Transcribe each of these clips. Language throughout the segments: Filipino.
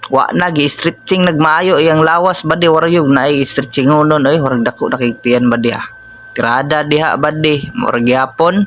Wa na gi-stretching nagmaayo iyang lawas badi warag yung naay stretching unon oy warag dako nakigtian badi tirada diha badi murag gyapon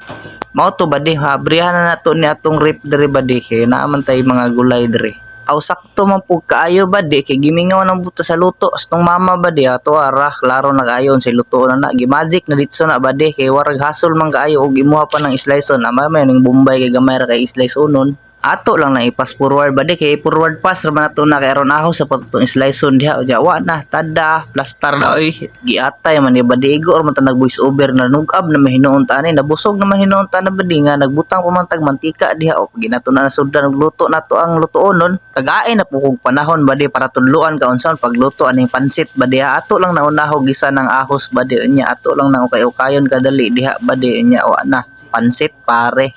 mao to badi habrihan na nato ni atong rip diri badi kay naa man tay mga gulay diri. Aw sakto man pug kaayo badi kay gimingaw nang buta sa luto astong mama badi ato ara klaro na kaayon sa luto na gimagic na ditso na badi kay warag hasol man kaayo og imuha pa ng slice on ama may ning bombay kay gamay ra kay slice onon ato lang na ipas forward badi kay forward pass ra man ato na kay aron aho sa patutong slice on diha unya wa na tada plaster na oy giatay man ni badi igo or man ta nag voice over na nugab na mahinuon ta ani nabusog na mahinuon ta na badi nga nagbutang pamantag mantika diha o ginato na suddan og luto nato ang lutuonon tagain na pukog panahon badi para tudluan ka unsaon pagluto aning pansit badi ato lang naunahog gisa ng ahos badi unya ato lang na ukay-ukayon kadali diha badi unya wa na pansit pare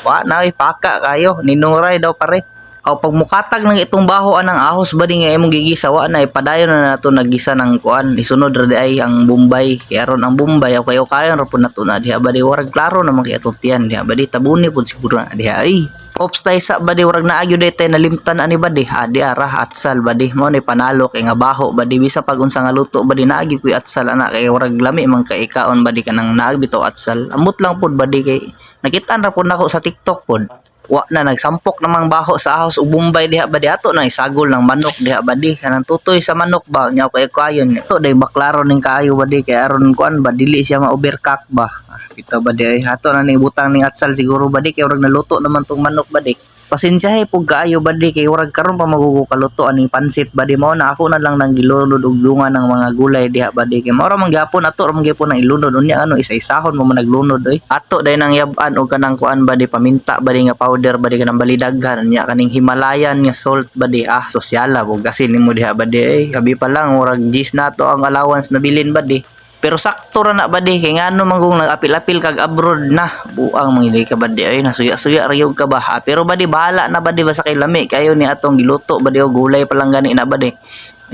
wa na paka kayo ninuray daw pare. Aw pagmukatag ng itong baho anang ahos badi nga imong gigisa wa na ipadayon na nato naggisa ng kuan isunod ra di ay ang bombay kay aron ang bombay ukay-ukayon ra pud nato na diha badi warag klaro naman kay atong tiyan diha badi tabuni pud siguro na diha ay ops tay sa badi warag naagyo daytay nalimtan ani badi di ara atsal badi mo ni panalo kay nga baho badi bisa pag unsa nga luto badi naagi kuy atsal ana kay warag lami man kay ikaon badi kanang naag bitaw atsal amot lang pud badi kay nakitaan ra pud nako sa TikTok pud wa na nagsampok namang baho sa ahos ug bombay diha badi ato na isagol ng manok diha badi kanang tutoy sa manok ba nya kay kayon to day baklaro ning kaayo badi kay aron kuan ba dili siya ma-overcook ba bitaw badi ay ato na ning butang ning atsal siguro badi kay urag naluto naman tong manok badi pasensyahe pug kaayo badi kay urag karon pa magugo kaluto aning pansit badi mao na ako na lang nang gilunod og dungan ng mga gulay diha badi kay mao ra man gyapon ato ra man gyapon nang ilunod unya ano isa-isahon mo man naglunod oy ato day nang yab-an og kanang kuan badi paminta badi nga powder badi kanang balidaghan unya kaning Himalayan nga salt badi sosyala pug asin nimo diha badi ay habi pa lang urag gis nato ang allowance na bilin badi. Pero sakto ra na badi kay ngano manggong nag-apil-apil kag abroad na buang mangilay ka badi ay nasuya-suya ra gyud ka ba pero badi bahala na badi basta kay lami kayo ni atong giluto badi og gulay pa lang gani na badi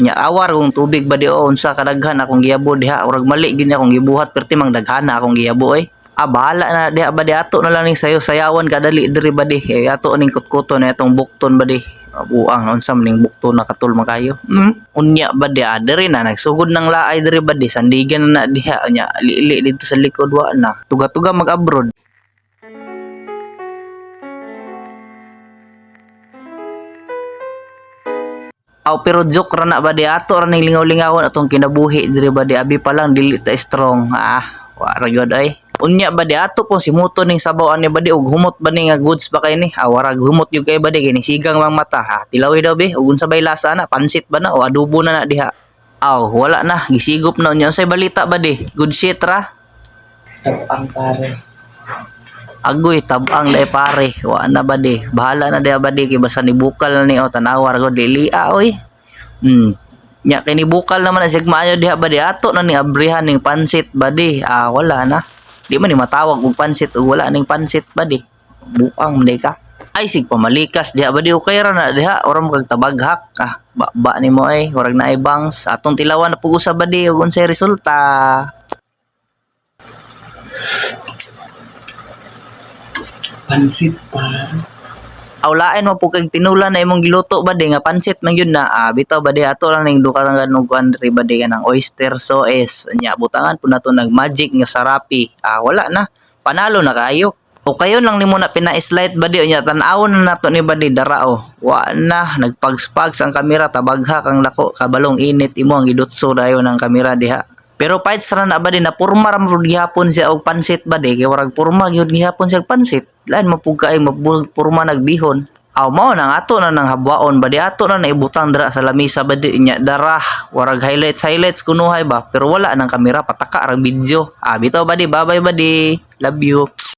nya awar kung tubig badi o unsa kadaghan akong giyabo diha urag mali gid akong gibuhat perti mang daghan na akong giyabo ay bahala na diha badi ato na lang ning sayaw-sayawan kadali diri badi kay ato ning kutkuton na atong bukton badi buang unsa maning bukto na katul makayo unya badi diri na nagsugod ng laay diri badi sandigan na diha unya li dito sa likod wa na tuga-tuga mag-abroad. Aw pero joke ra na badi ato ra ning lingaw-lingawon atong kinabuhi diri badi abi pa lang dili ta strong wa ra gyud ay unya badi ato po si muto ning sabaw ani badi og humot bani nga goods ba kay ni warag humot yung kay badi kay ni sigang mang mata tilawi daw be ug unsa bay lasa na pansit ba na o adobo na diha wala na gisigop na unya unsay balita badi good shit ra tabang pare agoy tabang dai pare wa na badi bahala na diha badi kay basta ni bukal ni o tanawar gud dili oy nya kay ni bukal naman sig maayo diha badi ato na ni abrihan ning pansit badi wala na di man ni matawag og pansit ug wala ning pansit badi buang man ka ay sig pamalikas diha badi okay ra na diha ora mo kag tabaghak ba nimo ay warag naay bangs atong tilawan na pug usa badi ug unsay resulta pansit pa lain mo pug kag tinulan na imong giluto badi nga pansit man gyud na bitaw badi ato lang ning duka nga nuguan diri badi kanang oyster sauce nya butangan pud nato nag magic nga sarapi wala na panalo na kaayo o kayo lang nimo na pina-slide badi nya tan-awon na nato ni badi darao wa na nagpags-pags ang kamera tabaghak ang lako kabalong init imo ang gidutso dayon ang kamera diha pero fights ra na badi na purma ra man gihapon siya og pansit badi kay warag purma gyud gihapon siya og pansit lain mapug kay purma nagbihon mao nang ato na nang habwaon badi ato na naibutang dira sa lamisa badi nya darah warag highlights kunuhay ba pero wala nang kamera pataka ra video bitaw badi bye bye badi love you.